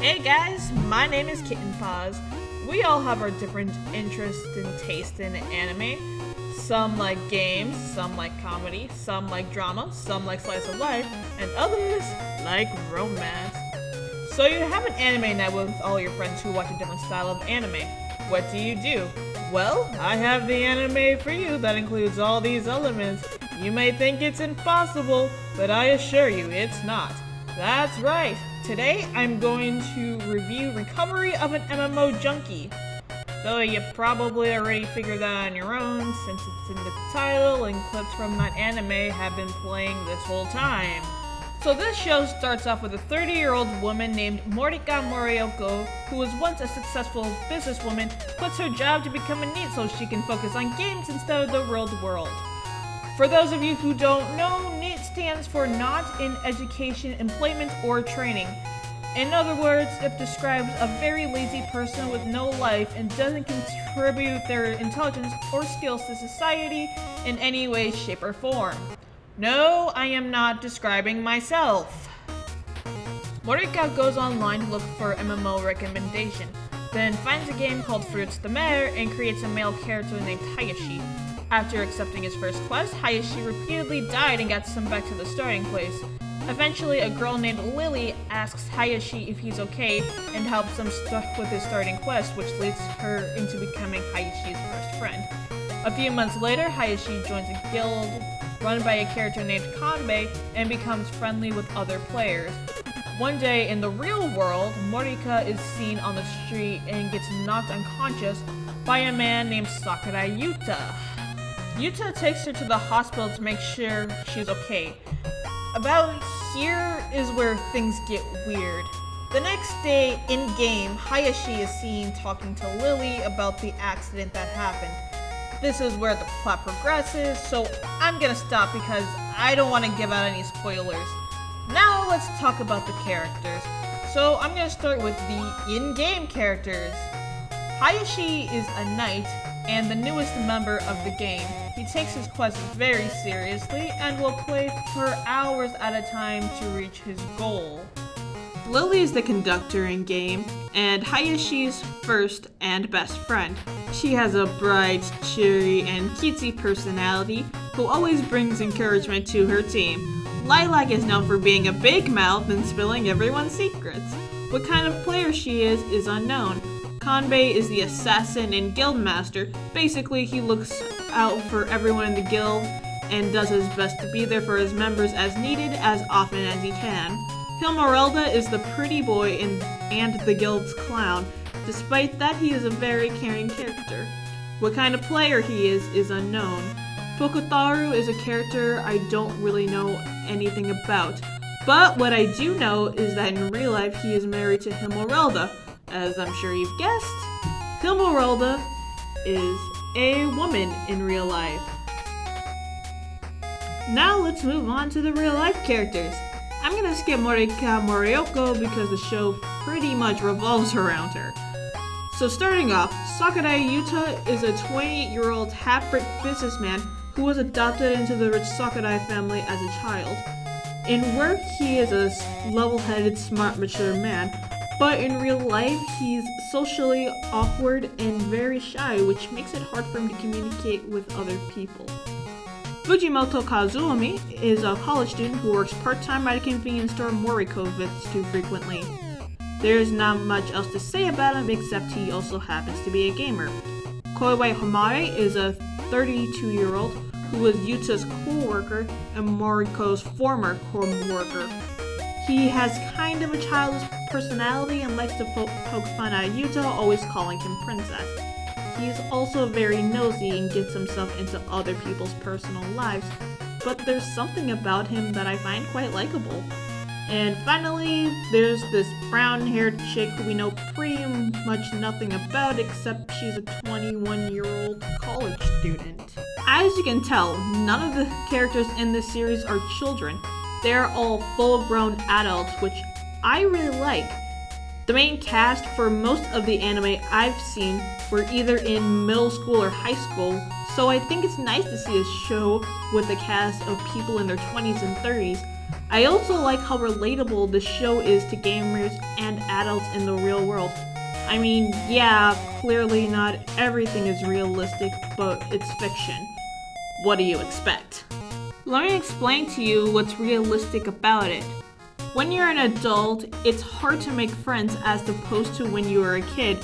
Hey guys, my name is Kitten Pauws. We all have our different interests and taste in anime. Some like games, some like comedy, some like drama, some like slice of life, and others like romance. So you have an anime night with all your friends who watch a different style of anime. What do? Well, I have the anime for you that includes all these elements. You may think it's impossible, but I assure you it's not. That's right. Today I'm going to review Recovery of an MMO Junkie. Though you probably already figured that on your own since it's in the title and clips from that anime have been playing this whole time. So this show starts off with a 30-year-old woman named Morika Morioko, who was once a successful businesswoman, quits her job to become a NEET so she can focus on games instead of the real world. For those of you who don't know, NEET stands for Not in Education, Employment, or Training. In other words, it describes a very lazy person with no life and doesn't contribute their intelligence or skills to society in any way, shape, or form. No, I am not describing myself. Morika goes online to look for MMO recommendation, then finds a game called Fruits the Mare and creates a male character named Hayashi. After accepting his first quest, Hayashi repeatedly died and got sent back to the starting place. Eventually, a girl named Lily asks Hayashi if he's okay and helps him with his starting quest, which leads her into becoming Hayashi's first friend. A few months later, Hayashi joins a guild run by a character named Kanbei and becomes friendly with other players. One day in the real world, Morika is seen on the street and gets knocked unconscious by a man named Sakurai Yuta. Yuta takes her to the hospital to make sure she's okay. About here is where things get weird. The next day, in-game, Hayashi is seen talking to Lily about the accident that happened. This is where the plot progresses, so I'm gonna stop because I don't want to give out any spoilers. Now let's talk about the characters. So I'm gonna start with the in-game characters. Hayashi is a knight and the newest member of the game. He takes his quest very seriously and will play for hours at a time to reach his goal. Lily is the conductor in-game, and Hayashi's first and best friend. She has a bright, cheery, and cutesy personality who always brings encouragement to her team. Lilac is known for being a big mouth and spilling everyone's secrets. What kind of player she is unknown. Kanbei is the assassin and guild master. Basically, he looks out for everyone in the guild and does his best to be there for his members as needed as often as he can. Hilmarelda is the pretty boy and the guild's clown. Despite that, he is a very caring character. What kind of player he is unknown. Pokotaru is a character I don't really know anything about. But what I do know is that in real life he is married to Hilmarelda. As I'm sure you've guessed, Hilmarelda is a woman in real life. Now let's move on to the real life characters. I'm gonna skip Morika Morioko because the show pretty much revolves around her. So starting off, Sakurai Yuta is a 28-year-old half-Brit businessman who was adopted into the rich Sakurai family as a child. In work, he is a level-headed, smart, mature man. But in real life, he's socially awkward and very shy, which makes it hard for him to communicate with other people. Fujimoto Kazumi is a college student who works part-time at a convenience store Moriko visits too frequently. There's not much else to say about him except he also happens to be a gamer. Koiwei Homare is a 32-year-old who was Yuta's co-worker and Moriko's former co-worker. He has kind of a childish personality and likes to poke fun at Yuta, always calling him princess. He's also very nosy and gets himself into other people's personal lives, but there's something about him that I find quite likable. And finally, there's this brown-haired chick who we know pretty much nothing about except she's a 21-year-old college student. As you can tell, none of the characters in this series are children. They're all full-grown adults, which I really like. The main cast for most of the anime I've seen were either in middle school or high school, so I think it's nice to see a show with a cast of people in their 20s and 30s. I also like how relatable the show is to gamers and adults in the real world. I mean, yeah, clearly not everything is realistic, but it's fiction. What do you expect? Let me explain to you what's realistic about it. When you're an adult, it's hard to make friends as opposed to when you were a kid,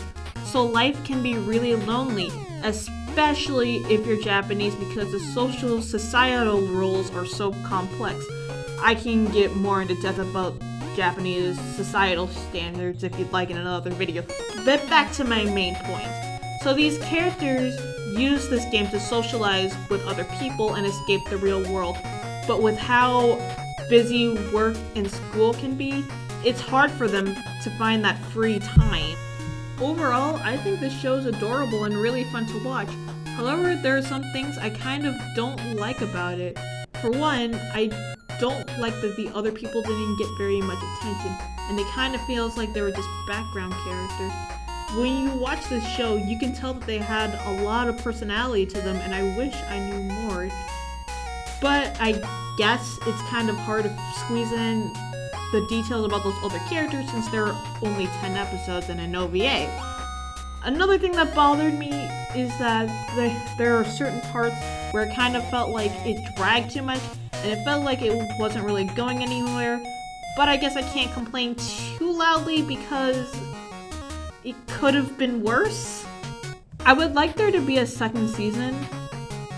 so life can be really lonely, especially if you're Japanese because the social societal rules are so complex. I can get more into depth about Japanese societal standards if you'd like in another video, but back to my main point. So these characters use this game to socialize with other people and escape the real world, but with how busy work and school can be, it's hard for them to find that free time. Overall, I think this show is adorable and really fun to watch. However, there are some things I kind of don't like about it. For one, I don't like that the other people didn't get very much attention, and it kind of feels like they were just background characters. When you watch this show, you can tell that they had a lot of personality to them, and I wish I knew more. But I guess it's kind of hard to squeeze in the details about those other characters since there are only 10 episodes and an OVA. Another thing that bothered me is that there are certain parts where it kind of felt like it dragged too much, and it felt like it wasn't really going anywhere, but I guess I can't complain too loudly because it could have been worse. I would like there to be a second season,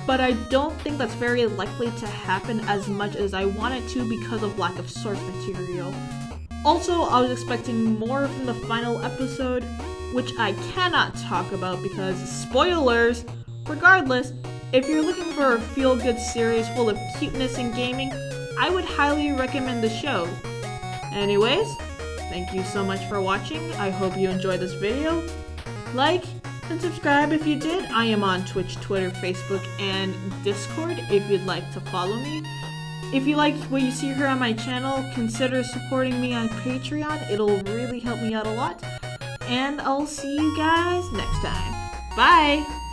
but I don't think that's very likely to happen as much as I want it to because of lack of source material. Also, I was expecting more from the final episode, which I cannot talk about because spoilers. Regardless, if you're looking for a feel-good series full of cuteness and gaming, I would highly recommend the show. Anyways, thank you so much for watching. I hope you enjoyed this video. Like and subscribe if you did. I am on Twitch, Twitter, Facebook, and Discord if you'd like to follow me. If you like what you see here on my channel, consider supporting me on Patreon. It'll really help me out a lot. And I'll see you guys next time. Bye!